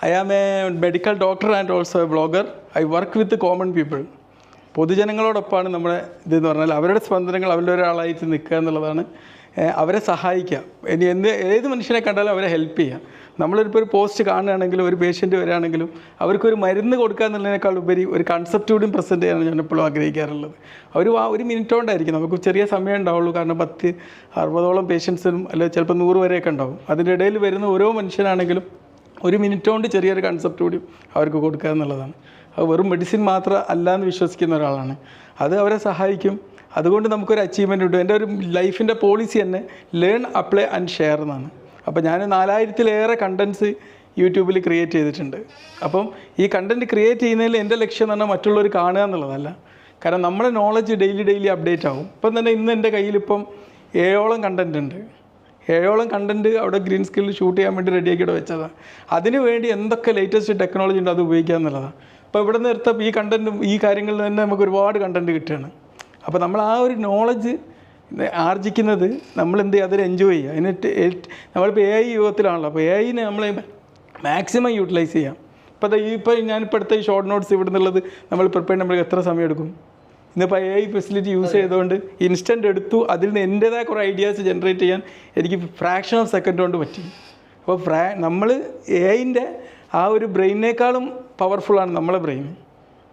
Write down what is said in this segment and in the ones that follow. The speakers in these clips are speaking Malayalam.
I am a medical doctor and also a blogger. I work with the common people. പൊതുജനങ്ങളോടൊപ്പമാണ് നമ്മുടെ ഇതെന്ന് പറഞ്ഞാൽ അവരുടെ സ്പന്ദനങ്ങൾ അവരുടെ ഒരാളായിട്ട് നിൽക്കുക എന്നുള്ളതാണ്. അവരെ സഹായിക്കുക. ഇനി ഏത് മനുഷ്യനെ കണ്ടാലും അവരെ ഹെൽപ്പ് ചെയ്യുക. നമ്മളിപ്പോൾ ഒരു പോസ്റ്റ് കാണുകയാണെങ്കിലും ഒരു പേഷ്യൻറ്റ് വരികയാണെങ്കിലും അവർക്കൊരു മരുന്ന് കൊടുക്കുക എന്നുള്ളതിനേക്കാൾ ഉപരി ഒരു കൺസെപ്റ്റ് കൂടി പ്രസൻറ്റ് ചെയ്യാനാണ് ഞാൻ എപ്പോഴും ആഗ്രഹിക്കാറുള്ളത്. ഒരു മിനിറ്റ് കൊണ്ടായിരിക്കും, നമുക്ക് ചെറിയ സമയം ഉണ്ടാവുള്ളൂ. കാരണം 60-60ഓളം പേഷ്യൻസിനും അല്ലെങ്കിൽ ചിലപ്പോൾ 100 വരെയൊക്കെ ഉണ്ടാവും. അതിൻ്റെ ഇടയിൽ വരുന്ന ഓരോ മനുഷ്യനാണെങ്കിലും ഒരു മിനിറ്റ് കൊണ്ട് ചെറിയൊരു കൺസെപ്റ്റ് കൂടി അവർക്ക് കൊടുക്കുക എന്നുള്ളതാണ്. അത് വെറും മെഡിസിൻ മാത്രം അല്ല എന്ന് വിശ്വസിക്കുന്ന ഒരാളാണ്. അത് അവരെ സഹായിക്കും. അതുകൊണ്ട് നമുക്കൊരു അച്ചീവ്മെൻ്റ് ഉണ്ട്. എൻ്റെ ഒരു ലൈഫിൻ്റെ പോളിസി തന്നെ ലേൺ, അപ്ലൈ ആൻഡ് ഷെയർ എന്നാണ്. അപ്പോൾ ഞാൻ 4000-ലേറെ കണ്ടൻറ്റ്സ് യൂട്യൂബിൽ ക്രിയേറ്റ് ചെയ്തിട്ടുണ്ട്. അപ്പം ഈ കണ്ടൻറ്റ് ക്രിയേറ്റ് ചെയ്യുന്നതിൽ എൻ്റെ ലക്ഷ്യം എന്ന് പറഞ്ഞാൽ മറ്റുള്ളവർ കാണുക എന്നുള്ളതല്ല. കാരണം നമ്മളെ നോളജ് ഡെയിലി അപ്ഡേറ്റ് ആവും. ഇപ്പം തന്നെ ഇന്ന് എൻ്റെ കയ്യിലിപ്പം 7ഓളം കണ്ടൻറ്റ് ഉണ്ട്. 7ഓളം കണ്ടൻറ്റ് അവിടെ ഗ്രീൻ സ്ക്രീനിൽ ഷൂട്ട് ചെയ്യാൻ വേണ്ടി റെഡിയാക്കിയിട്ട് വെച്ചതാണ്. അതിന് വേണ്ടി എന്തൊക്കെ ലേറ്റസ്റ്റ് ടെക്നോളജി ഉണ്ട് അത് ഉപയോഗിക്കുക എന്നുള്ളതാണ്. അപ്പോൾ ഇവിടെ നിർത്തപ്പോൾ ഈ കണ്ടൻറ്റും ഈ കാര്യങ്ങളിൽ തന്നെ നമുക്ക് ഒരുപാട് കണ്ടൻറ്റ് കിട്ടുകയാണ്. അപ്പോൾ നമ്മൾ ആ ഒരു നോളജ് ആർജിക്കുന്നത് നമ്മൾ എന്ത് ചെയ്യുക, അതിൽ എൻജോയ് ചെയ്യുക. എന്നിട്ട് നമ്മളിപ്പോൾ AI യുഗത്തിലാണല്ലോ. അപ്പോൾ AIനെ നമ്മൾ മാക്സിമം യൂട്ടിലൈസ് ചെയ്യാം. ഇപ്പോൾ ഞാനിപ്പോൾ എടുത്ത ഈ ഷോർട്ട് നോട്ട്സ് ഇവിടെ നിന്നുള്ളത് നമ്മൾ പ്രിപ്പയർ ചെയ്യുമ്പോൾ എത്ര സമയം എടുക്കും? ഇന്നിപ്പോൾ AI ഫെസിലിറ്റി യൂസ് ചെയ്തുകൊണ്ട് ഇൻസ്റ്റൻറ്റ് എടുത്തു അതിൽ നിന്ന് എൻ്റേതായ കുറേ ഐഡിയാസ് ജനറേറ്റ് ചെയ്യാൻ എനിക്ക് ഫ്രാക്ഷൻ ഓഫ് സെക്കൻഡ് കൊണ്ട് പറ്റി. അപ്പോൾ നമ്മൾ AIൻ്റെ ആ ഒരു ബ്രെയിനേക്കാളും പവർഫുള്ളാണ് നമ്മളെ ബ്രെയിൻ,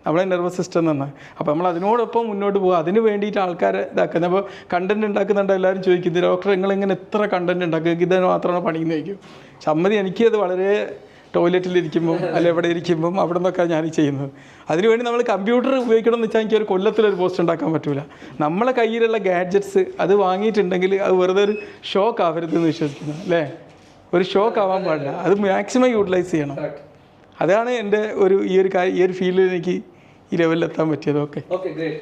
നമ്മളെ നെർവസ് സിസ്റ്റം എന്ന് പറഞ്ഞാൽ. അപ്പോൾ നമ്മൾ അതിനോടൊപ്പം മുന്നോട്ട് പോകുക. അതിന് വേണ്ടിയിട്ട് ആൾക്കാരെ ഇതാക്കുന്നത്. അപ്പോൾ കണ്ടൻറ്റ് ഉണ്ടാക്കുന്നുണ്ട് എല്ലാവരും ചോദിക്കുന്നത്, ഡോക്ടർ നിങ്ങളിങ്ങനെ എത്ര കണ്ടൻറ്റ് ഉണ്ടാക്കുക, ഇതിന് മാത്രമാണ് പണിയെന്ന് ചോദിക്കും. സമ്മതി എനിക്കത് വളരെ ടോയ്ലറ്റിലിരിക്കുമ്പം അല്ല എവിടെ ഇരിക്കുമ്പം അവിടെ നിന്നൊക്കെ ഞാൻ ചെയ്യുന്നത്. അതിനുവേണ്ടി നമ്മൾ കമ്പ്യൂട്ടർ ഉപയോഗിക്കണം എന്ന് വെച്ചാൽ എനിക്കൊരു കൊല്ലത്തിലൊരു പോസ്റ്റ് ഉണ്ടാക്കാൻ പറ്റില്ല. നമ്മളെ കയ്യിലുള്ള ഗാഡ്ജറ്റ്സ് അത് വാങ്ങിയിട്ടുണ്ടെങ്കിൽ അത് വെറുതെ ഒരു ഷോക്ക് ആവരുതെന്ന് വിശ്വസിക്കുന്നു, അല്ലേ? ഒരു ഷോക്ക് ആവാൻ പാടില്ല. അത് മാക്സിമം യൂട്ടിലൈസ് ചെയ്യണം. അതാണ് എൻ്റെ ഈ ഒരു ഫീൽഡിൽ എനിക്ക് ഈ ലെവലിൽ എത്താൻ പറ്റിയത്. ഓക്കെ. ഗ്രേറ്റ്.